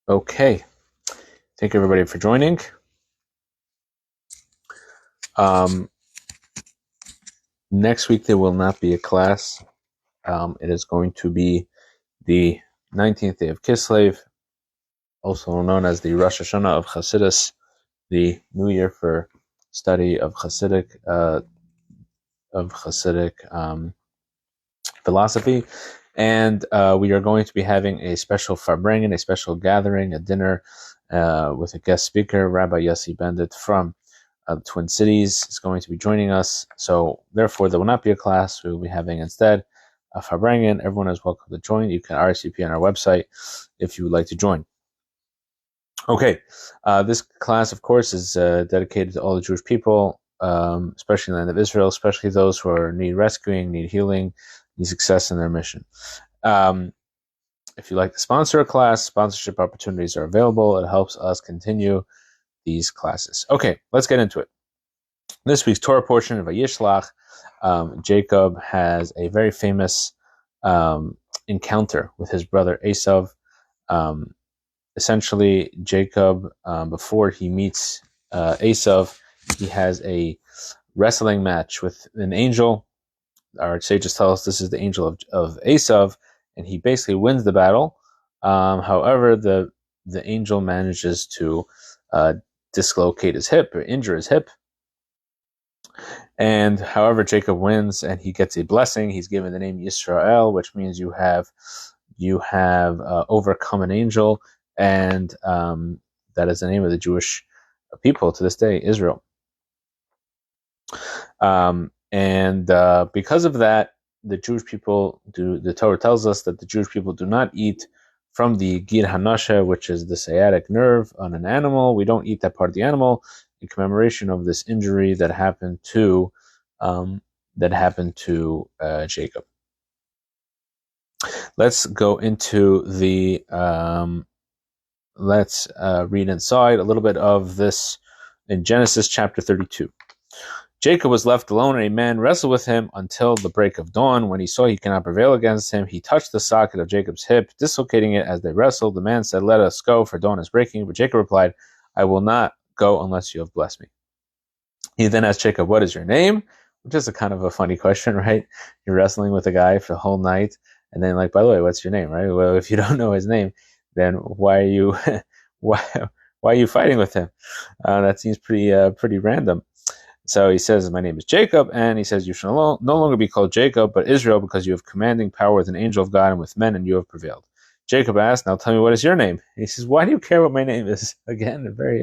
Okay, thank you everybody for joining. Next week there will not be a class. It is going to be the 19th day of Kislev, also known as the Rosh Hashanah of Hasidus, the New Year for study of Hasidic philosophy, and we are going to be having a special farbrengen, a special gathering, a dinner with a guest speaker, Rabbi Yossi Bendit from the Twin Cities is going to be joining us. So therefore, there will not be a class. We will be having instead a farbrengen. Everyone is welcome to join. You can RSVP on our website if you would like to join. Okay, this class, of course, is dedicated to all the Jewish people, especially in the land of Israel, especially those who need rescuing, need healing, need success in their mission. If you'd like to sponsor a class, sponsorship opportunities are available. It helps us continue these classes. Okay, let's get into it. This week's Torah portion of Vayishlach, Jacob has a very famous encounter with his brother Esav. Essentially, Jacob, before he meets Esav, he has a wrestling match with an angel. Our sages tell us this is the angel of Esav, and he basically wins the battle. However, the angel manages to dislocate his hip or injure his hip. And however, Jacob wins and he gets a blessing. He's given the name Yisrael, which means you have overcome an angel, and that is the name of the Jewish people to this day, Israel. And because of that, the Jewish people the Torah tells us that the Jewish people do not eat from the Gid Hanasha, which is the sciatic nerve on an animal. We don't eat that part of the animal in commemoration of this injury that happened to Jacob. Let's go into the let's read inside a little bit of this in Genesis chapter 32. Jacob was left alone, and a man wrestled with him until the break of dawn. When he saw he cannot prevail against him, he touched the socket of Jacob's hip, dislocating it as they wrestled. The man said, "Let us go, for dawn is breaking." But Jacob replied, "I will not go unless you have blessed me." He then asked Jacob, "What is your name?" Which is a kind of a funny question, right? You're wrestling with a guy for the whole night, and then by the way, what's your name, right? Well, if you don't know his name, then why are you why are you fighting with him? That seems pretty random. So he says, "My name is Jacob," and he says, "You shall no longer be called Jacob, but Israel, because you have commanding power with an angel of God and with men, and you have prevailed." Jacob asked, "Now tell me, what is your name?" And he says, "Why do you care what my name is?" Again, very,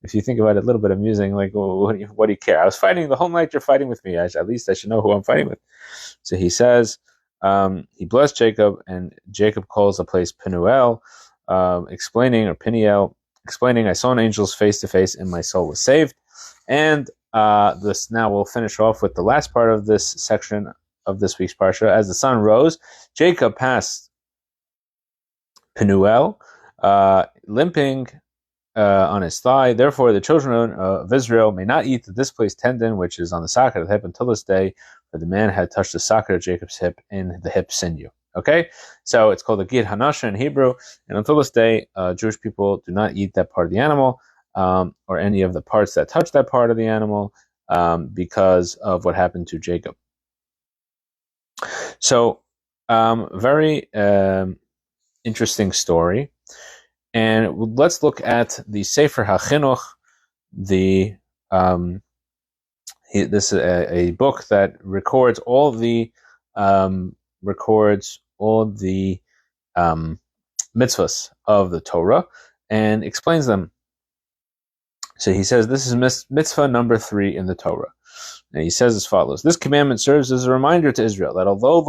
if you think about it, a little bit amusing. Like, well, what do you care? I was fighting the whole night. You're fighting with me. At least I should know who I'm fighting with. So he says, he blessed Jacob, and Jacob calls the place Peniel, explaining, "I saw an angel's face to face, and my soul was saved." And this now we'll finish off with the last part of this section of this week's Parsha. As the sun rose, Jacob passed Penuel, limping on his thigh. Therefore, the children of Israel may not eat the displaced tendon, which is on the socket of the hip, until this day, for the man had touched the socket of Jacob's hip in the hip sinew. Okay, so it's called the Gid Hanasha in Hebrew, and until this day, Jewish people do not eat that part of the animal. Or any of the parts that touch that part of the animal, because of what happened to Jacob. So, very interesting story. And let's look at the Sefer HaChinuch. This is a book that records all the mitzvahs of the Torah and explains them. So he says this is mitzvah number 3 in the Torah. And he says as follows: "This commandment serves as a reminder to Israel that although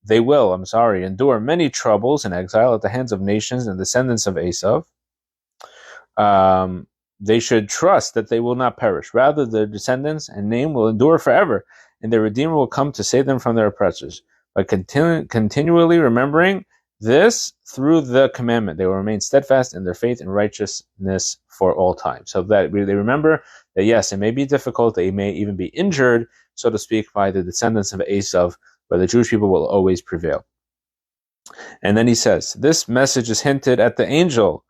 they will endure many troubles and exile at the hands of nations and descendants of Esav, they should trust that they will not perish. Rather, their descendants and name will endure forever, and their Redeemer will come to save them from their oppressors. By continually remembering this through the commandment, they will remain steadfast in their faith and righteousness for all time." So that they remember that, yes, it may be difficult, they may even be injured, so to speak, by the descendants of Esav, but the Jewish people will always prevail. And then he says, this message is hinted at the angel,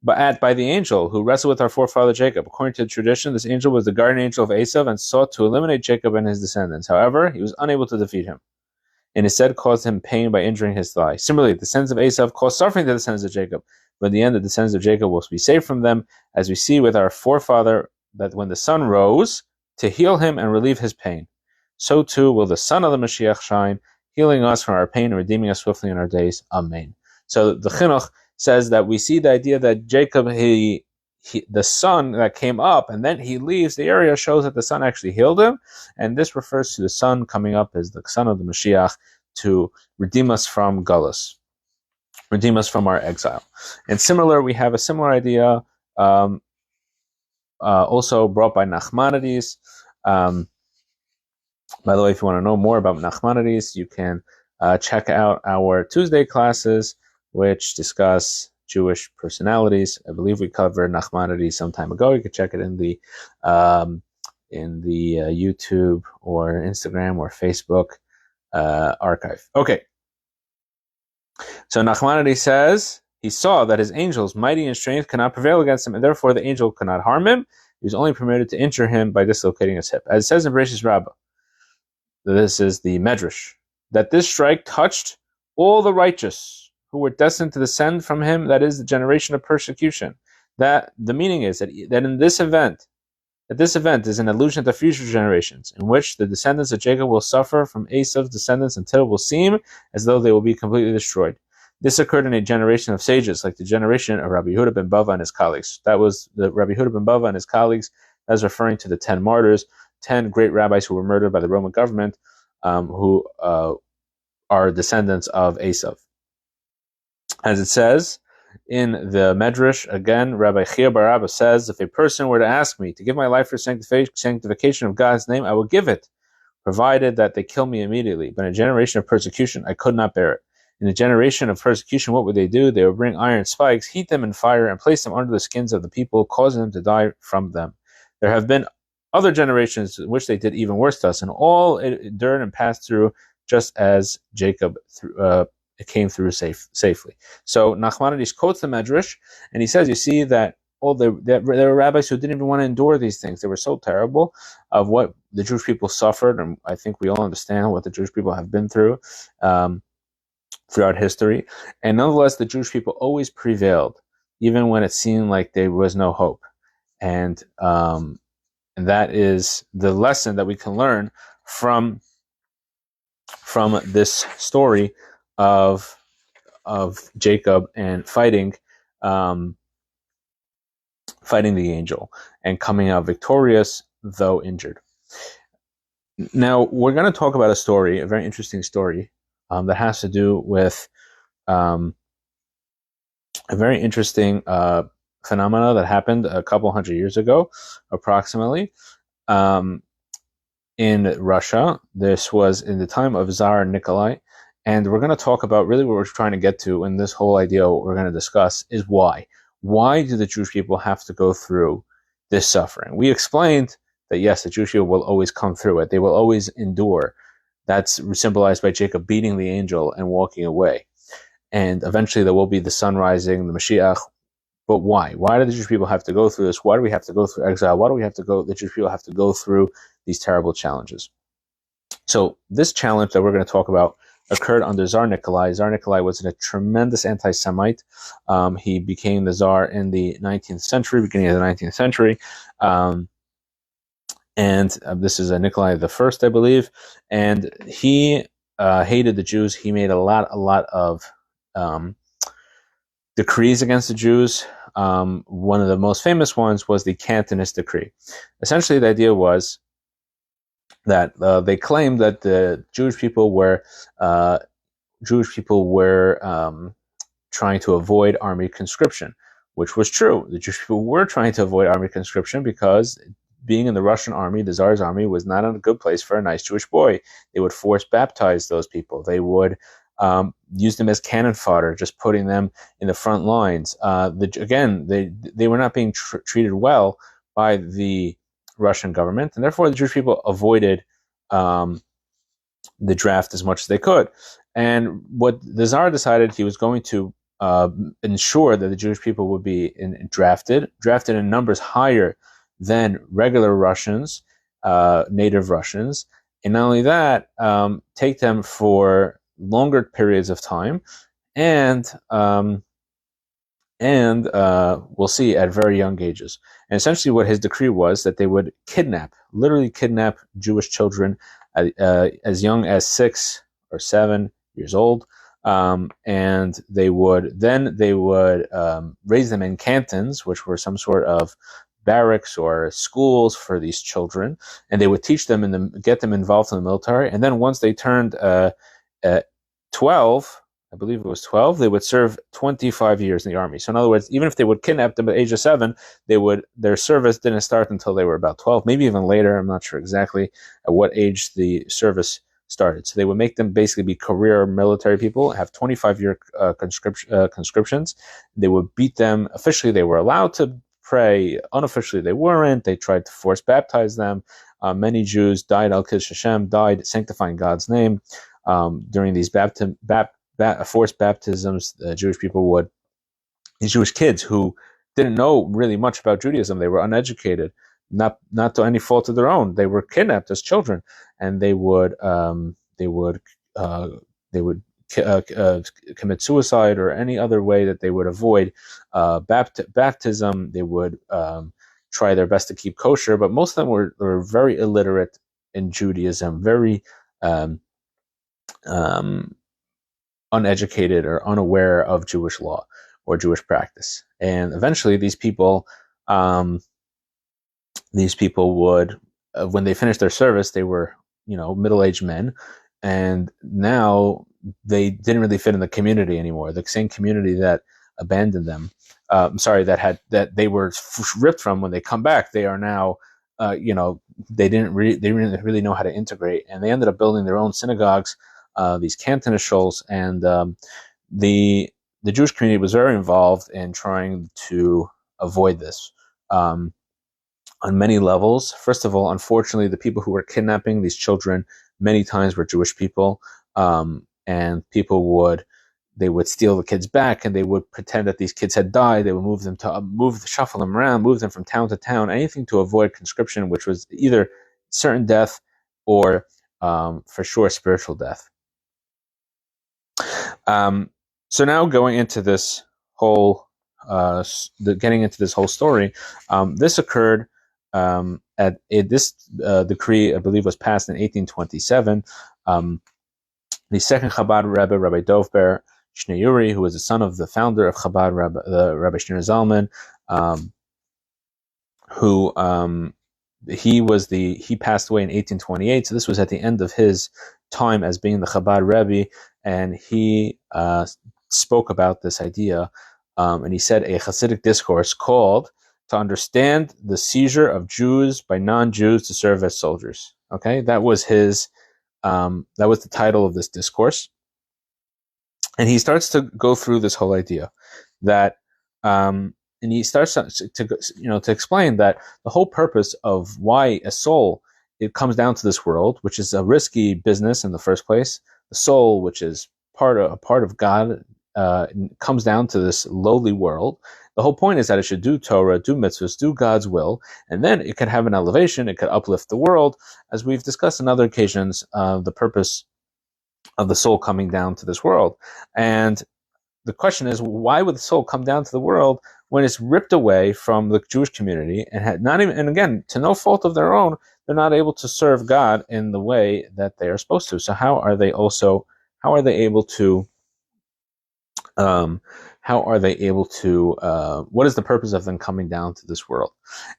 by the angel who wrestled with our forefather Jacob. According to the tradition, this angel was the guardian angel of Esav and sought to eliminate Jacob and his descendants. However, he was unable to defeat him, and instead caused him pain by injuring his thigh. Similarly, the descendants of Esav caused suffering to the descendants of Jacob, but in the end, the descendants of Jacob will be saved from them, as we see with our forefather, that when the sun rose to heal him and relieve his pain, so too will the Son of the Mashiach shine, healing us from our pain and redeeming us swiftly in our days. Amen. So the Chinuch says that we see the idea that Jacob, the sun that came up and then he leaves the area, shows that the sun actually healed him, and this refers to the sun coming up as the son of the Mashiach to redeem us from Gullus, redeem us from our exile. And we have a similar idea also brought by Nachmanides. By the way, if you want to know more about Nachmanides, you can check out our Tuesday classes, which discuss Jewish personalities. I believe we covered Nachmanides some time ago. You can check it in the YouTube or Instagram or Facebook archive. Okay. So Nachmanides says he saw that his angels, mighty in strength, cannot prevail against him, and therefore the angel could not harm him. He was only permitted to injure him by dislocating his hip. As it says in Bereshis Rabbah, this is the Medrash, that this strike touched all the righteous who were destined to descend from him, that is, the generation of persecution. That the meaning is that in this event, that this event is an allusion to future generations, in which the descendants of Jacob will suffer from Esav's descendants until it will seem as though they will be completely destroyed. This occurred in a generation of sages, like the generation of Rabbi Yehuda ben Bava and his colleagues. That was the Rabbi Yehuda ben Bava and his colleagues. That's referring to the 10 martyrs, 10 great rabbis who were murdered by the Roman government, who are descendants of Esav. As it says in the Medrash, again, Rabbi Chia bar Abba says, if a person were to ask me to give my life for sanctification of God's name, I will give it, provided that they kill me immediately. But in a generation of persecution, I could not bear it. In a generation of persecution, what would they do? They would bring iron spikes, heat them in fire, and place them under the skins of the people, causing them to die from them. There have been other generations in which they did even worse to us, and all endured and passed through just as Jacob came through safely. So Nachmanides quotes the Medrash, and he says, you see that there were rabbis who didn't even want to endure these things. They were so terrible of what the Jewish people suffered, and I think we all understand what the Jewish people have been through throughout history. And nonetheless, the Jewish people always prevailed, even when it seemed like there was no hope. And that is the lesson that we can learn from this story of Jacob and fighting the angel and coming out victorious, though injured. Now, we're going to talk about a very interesting story, that has to do with a very interesting phenomena that happened a couple hundred years ago, approximately, in Russia. This was in the time of Tsar Nikolai, and we're going to talk about really what we're trying to get to in this whole idea. What we're going to discuss is why. Why do the Jewish people have to go through this suffering? We explained that yes, the Jewish people will always come through it. They will always endure. That's symbolized by Jacob beating the angel and walking away. And eventually there will be the sun rising, the Mashiach. But why? Why do the Jewish people have to go through this? Why do we have to go through exile? Why do the Jewish people have to go through these terrible challenges? So this challenge that we're going to talk about occurred under Tsar Nikolai. Tsar Nikolai was a tremendous anti-Semite. He became the Tsar in the 19th century, beginning of the 19th century. And this is Nikolai the First, I believe, and he hated the Jews. He made a lot of decrees against the Jews. One of the most famous ones was the Cantonist Decree. Essentially, the idea was that they claimed that the Jewish people were trying to avoid army conscription, which was true. The Jewish people were trying to avoid army conscription because being in the Russian army, the Tsar's army, was not a good place for a nice Jewish boy. They would force baptize those people. They would use them as cannon fodder, just putting them in the front lines. They were not being treated well by the Russian government, and therefore the Jewish people avoided the draft as much as they could. And what the Tsar decided, he was going to ensure that the Jewish people would be drafted in numbers higher than regular Russians, native Russians, and not only that, take them for longer periods of time, and we'll see, at very young ages. And essentially what his decree was that they would literally kidnap Jewish children as young as 6 or 7 years old, and they would raise them in cantons, which were some sort of barracks or schools for these children, and they would teach them and get them involved in the military. And then once they turned 12, I believe it was 12, they would serve 25 years in the army. So in other words, even if they would kidnap them at the age of 7, their service didn't start until they were about 12, maybe even later. I'm not sure exactly at what age the service started. So they would make them basically be career military people, have 25-year conscriptions. They would beat them. Officially, they were allowed to pray. Unofficially, they weren't. They tried to force baptize them. Many Jews died, al-Kiddush Hashem, died sanctifying God's name during these forced baptisms. Jewish kids who didn't know really much about Judaism, they were uneducated, not to any fault of their own. They were kidnapped as children, and they would commit suicide or any other way that they would avoid baptism. They would try their best to keep kosher, but most of them were very illiterate in Judaism, very uneducated or unaware of Jewish law or Jewish practice. And eventually these people would, when they finished their service, they were, middle-aged men, and now they didn't really fit in the community anymore. The same community that abandoned them, that they were ripped from, when they come back, they are now, they didn't really know how to integrate, and they ended up building their own synagogues, these cantonishals, and the Jewish community was very involved in trying to avoid this on many levels. First of all, unfortunately, the people who were kidnapping these children many times were Jewish people, and people would steal the kids back, and they would pretend that these kids had died. They would shuffle them around, move them from town to town, anything to avoid conscription, which was either certain death or for sure spiritual death. So now going into this whole story, this occurred this decree, I believe, was passed in 1827. The second Chabad Rebbe, Rabbi Dovber Shneur, who was the son of the founder of Chabad, Rabbi Shneur Zalman, he passed away in 1828. So this was at the end of his time as being the Chabad Rebbe, and he spoke about this idea, and he said a Hasidic discourse called "To Understand the Seizure of Jews by Non-Jews to Serve as Soldiers." Okay, that was the title of this discourse, and he starts to go through this whole idea that, and he starts to explain that the whole purpose of why a soul, it comes down to this world, which is a risky business in the first place. The soul, which is a part of God, comes down to this lowly world. The whole point is that it should do Torah, do mitzvahs, do God's will, and then it could have an elevation, it could uplift the world. As we've discussed on other occasions, the purpose of the soul coming down to this world. And the question is, why would the soul come down to the world when it's ripped away from the Jewish community and and again, to no fault of their own, they're not able to serve God in the way that they are supposed to. So how are they able to what is the purpose of them coming down to this world?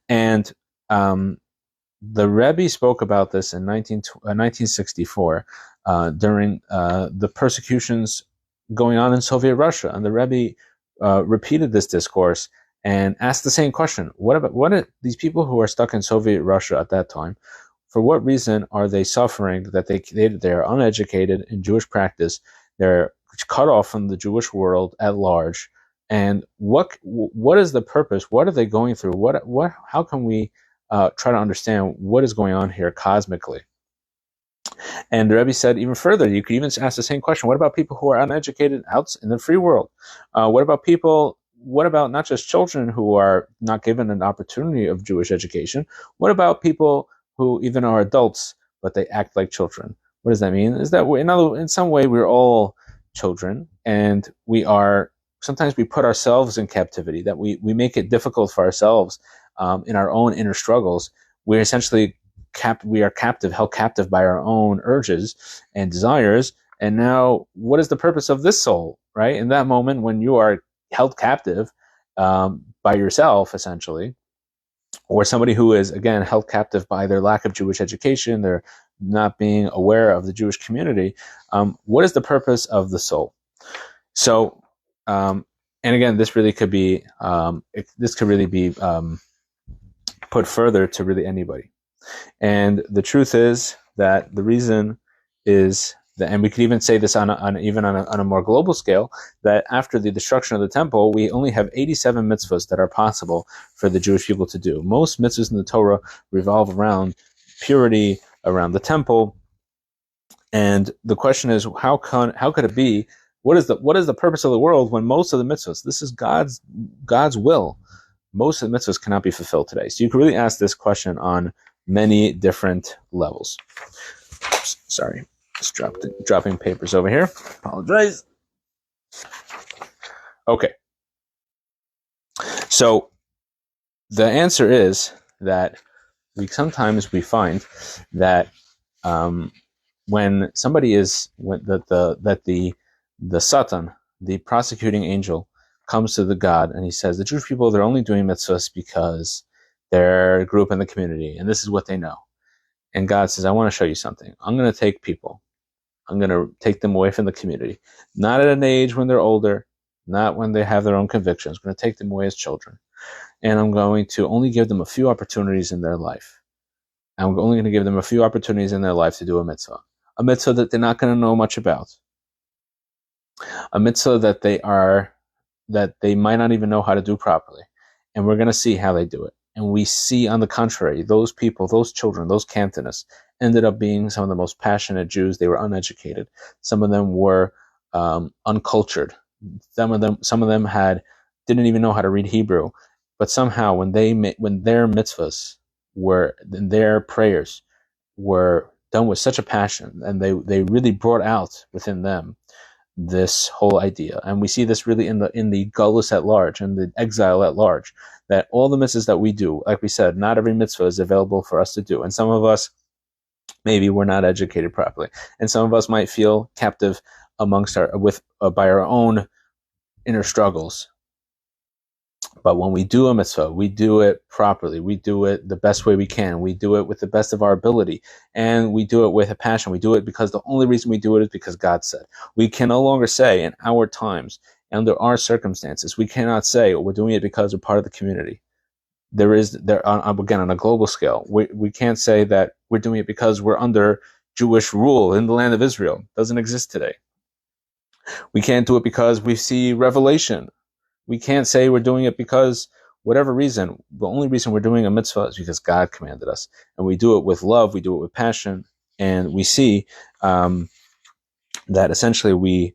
And the Rebbe spoke about this in 1964 during the persecutions going on in Soviet Russia, and the Rebbe repeated this discourse and asked the same question: what are these people who are stuck in Soviet Russia at that time? For what reason are they suffering? That they are uneducated in Jewish practice. They're cut off from the Jewish world at large. And what is the purpose? What are they going through? How can we try to understand what is going on here cosmically? And the Rebbe said even further, you could even ask the same question: what about people who are uneducated out in the free world? What about not just children who are not given an opportunity of Jewish education? What about people who even are adults but they act like children? What does that mean? Is that in some way we're all children, and sometimes we put ourselves in captivity, that we make it difficult for ourselves in our own inner struggles. We're essentially held captive by our own urges and desires. And now, what is the purpose of this soul, right? In that moment when you are held captive by yourself, essentially, or somebody who is, again, held captive by their lack of Jewish education, their not being aware of the Jewish community, what is the purpose of the soul? So, and again, this really could be put further to really anybody. And the truth is that the reason is that, and we could even say this on a more global scale, that after the destruction of the temple, we only have 87 mitzvahs that are possible for the Jewish people to do. Most mitzvahs in the Torah revolve around purity, around the temple. And the question is, how could it be? What is the purpose of the world when most of the mitzvahs, this is God's will, most of the mitzvahs cannot be fulfilled today? So you can really ask this question on many different levels. Oops, sorry, just dropping papers over here. Apologize. Okay. So the answer is that sometimes we find that when somebody the Satan, the prosecuting angel, comes to the God and he says, the Jewish people, they're only doing mitzvahs because they're a group in the community and this is what they know. And God says, I want to show you something. I'm going to take people. I'm going to take them away from the community. Not at an age when they're older, not when they have their own convictions. I'm going to take them away as children. And I'm going to only give them a few opportunities in their life. I'm only going to give them a few opportunities in their life to do a mitzvah that they're not going to know much about. A mitzvah that they might not even know how to do properly. And we're going to see how they do it. And we see, on the contrary, those people, those children, those Cantonists, ended up being some of the most passionate Jews. They were uneducated. Some of them were uncultured. Some of them didn't even know how to read Hebrew. But somehow, when their mitzvahs their prayers were done with such a passion, and they really brought out within them this whole idea. And we see this really in the gullus at large, and the exile at large, that all the mitzvahs that we do, like we said, not every mitzvah is available for us to do. And some of us, maybe we're not educated properly. And some of us might feel captive by our own inner struggles. But when we do a mitzvah, we do it properly. We do it the best way we can. We do it with the best of our ability. And we do it with a passion. We do it because the only reason we do it is because God said. We can no longer say in our times, under our circumstances, we cannot say, we're doing it because we're part of the community. Again, on a global scale, we can't say that we're doing it because we're under Jewish rule in the land of Israel. It doesn't exist today. We can't do it because we see revelation. We can't say we're doing it because whatever reason. The only reason we're doing a mitzvah is because God commanded us, and we do it with love. We do it with passion, and we see that essentially we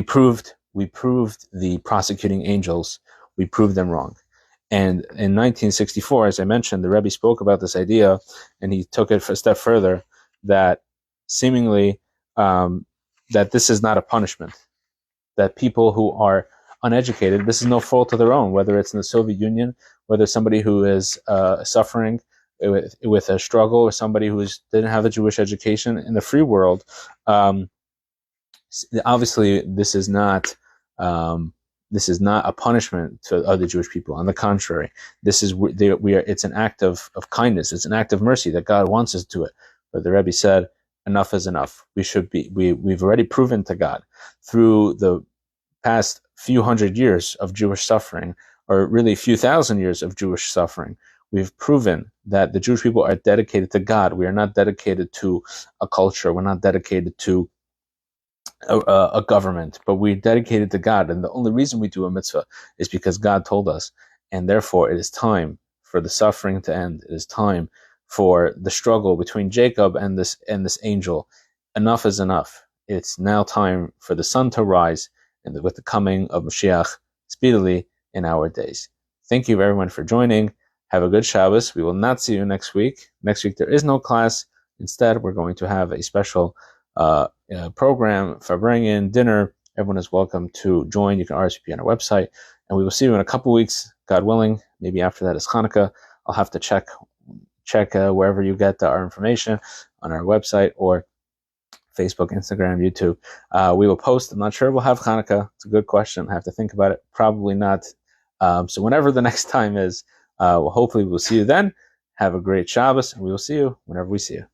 proved the prosecuting angels. We proved them wrong. And in 1964, as I mentioned, the Rebbe spoke about this idea, and he took it a step further, that seemingly that this is not a punishment. That people who are uneducated, this is no fault of their own, whether it's in the Soviet Union, whether somebody who is suffering with a struggle, or somebody who didn't have a Jewish education in the free world. Obviously, this is not a punishment to other Jewish people. On the contrary, it's an act of kindness. It's an act of mercy that God wants us to do it. But the Rebbe said, enough is enough. We've already proven to God through the past few hundred years of Jewish suffering, or really a few thousand years of Jewish suffering. We've proven that the Jewish people are dedicated to God. We are not dedicated to a culture. We're not dedicated to a government, but we're dedicated to God. And the only reason we do a mitzvah is because God told us. And therefore, it is time for the suffering to end. It is time for the struggle between Jacob and this angel. Enough is enough. It's now time for the sun to rise, and with the coming of Mashiach speedily in our days. Thank you everyone for joining. Have a good Shabbos. We will not see you next week. Next week there is no class. Instead, we're going to have a special program for bring-in dinner. Everyone is welcome to join. You can RSVP on our website, and we will see you in a couple weeks, God willing. Maybe after that is Hanukkah. I'll have to check wherever you get our information on our website or Facebook, Instagram, YouTube. We will post. I'm not sure we'll have Hanukkah. It's a good question. I have to think about it. Probably not. So whenever the next time is, hopefully we'll see you then. Have a great Shabbos, and we will see you whenever we see you.